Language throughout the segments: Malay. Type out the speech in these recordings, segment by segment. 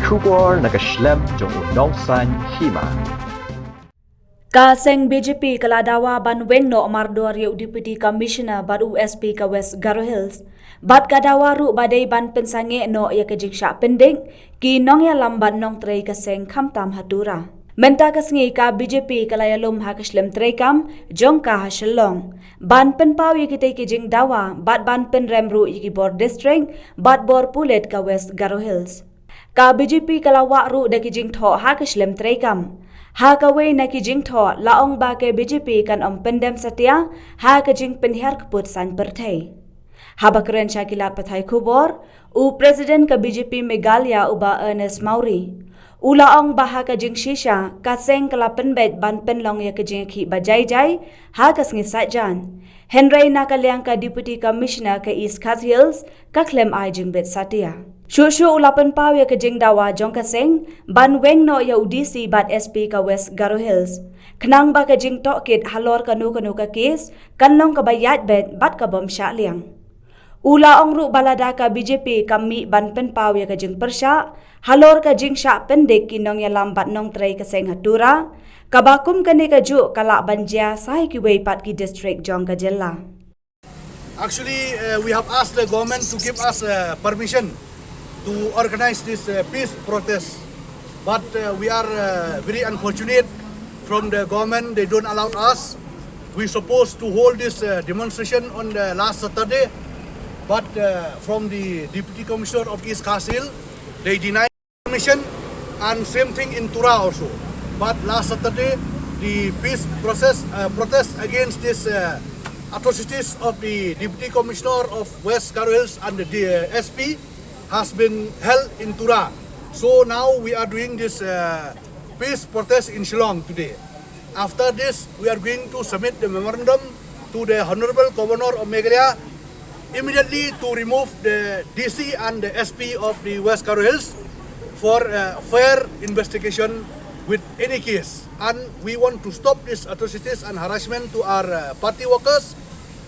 Kubor nakaslem jong unongsan hima. Kaseng BJP Kaladawa Banweng no Mardor Yu Deputy Commissioner Bad USP ka West Garo Hills. Bad kadawa ru badai ban pensange no ya kejingsha pending ki nong ya lambat nong trei kaseng kamtam hatura. Menta kasngi ka BJP kalayalum hakaslem trekam jong ka haselong. Ban penpau ya kita kijing dawa bad ban pen remru yiki bor district bad bor pulet ka West Garo Hills. Ka BJP kalawak ru da kijing tho hakaslem trekam. Ha kawai na kijing tho laong ba ke BJP kan pendem setia ha kijing penhiar keput san pertai. Habakren Syakilat Pathai Kubor, u Presiden ke BJP Meghalaya uba Ernest Mauri. Ulaong baha kajing shisha, kaseng kelapen bed ban penlong ya kajing ki bajai-jai, ha kasngi sajan. Henry nakaliang ka Deputy Commissioner ke East Khas Hills, ka klem ai jing bed satia. Shushu ulapan pau ya kajing dawa jong kaseng, ban weng no ya UDC bat SP ka West Garo Hills. Kenang ba kajing tokit halor kanu-kanu ka kes, kanlong ka bayat bed bat ka bom syakliang. Ula ongru balada ka BJP kami ban penpau ya kajing persya, halor kajing syak pendek kinong ya lambat nong trei kaseng hatura, kabakum kani kaju kalak banjia sahi kiwei pat ki district jong kajela. Actually, we have asked the government to give us permission to organize this peace protest, but we are very unfortunate from the government. They don't allow us. We supposed to hold this demonstration on the last Saturday, but from the Deputy Commissioner of East Khas Hills, they denied permission, and same thing in Tura also. But last Saturday, the peace protest against this atrocities of the Deputy Commissioner of West Garo Hills and the SP has been held in Tura. So now we are doing this peace protest in Shillong today. After this, we are going to submit the memorandum to the Honorable Governor of Meghalaya immediately to remove the DC and the SP of the West Garo Hills for fair investigation with any case. And we want to stop these atrocities and harassment to our party workers,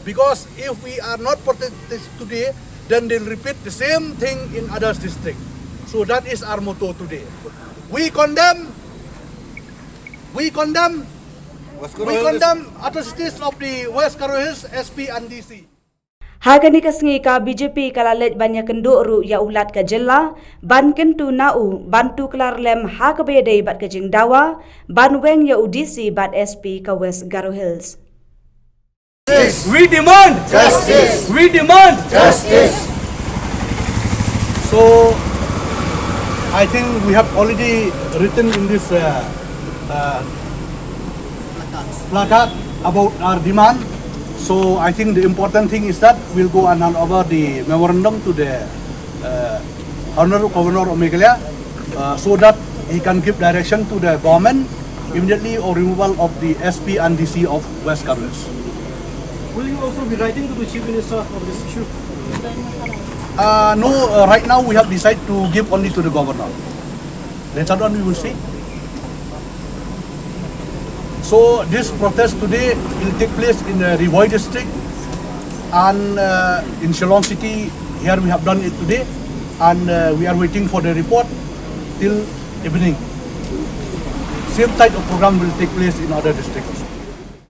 because if we are not protected today, then they'll repeat the same thing in others district. So that is our motto today. We condemn atrocities of the West Garo Hills, SP and DC. Hagani kasngi ka BJP kalalet banyak kenduk ru ya ulat ka jela, ban kentu nau, bantu kelar lem ha ka bedai bat kajing dawa, ban weng ya UDC bat SP ka West Garo Hills. We demand justice. We demand justice. So, I think we have already written in this placard about our demand. So, I think the important thing is that we'll go and hand over the memorandum to the Honorable Governor of Meghalaya so that he can give direction to the government immediately or removal of the SP and DC of West Garo Hills. Will you also be writing to the Chief Minister of this issue? No, right now we have decided to give only to the governor. Later on we will see. So this protest today will take place in the Rivoy district and in Shillong city. Here we have done it today, and we are waiting for the report till evening. Same type of program will take place in other districts.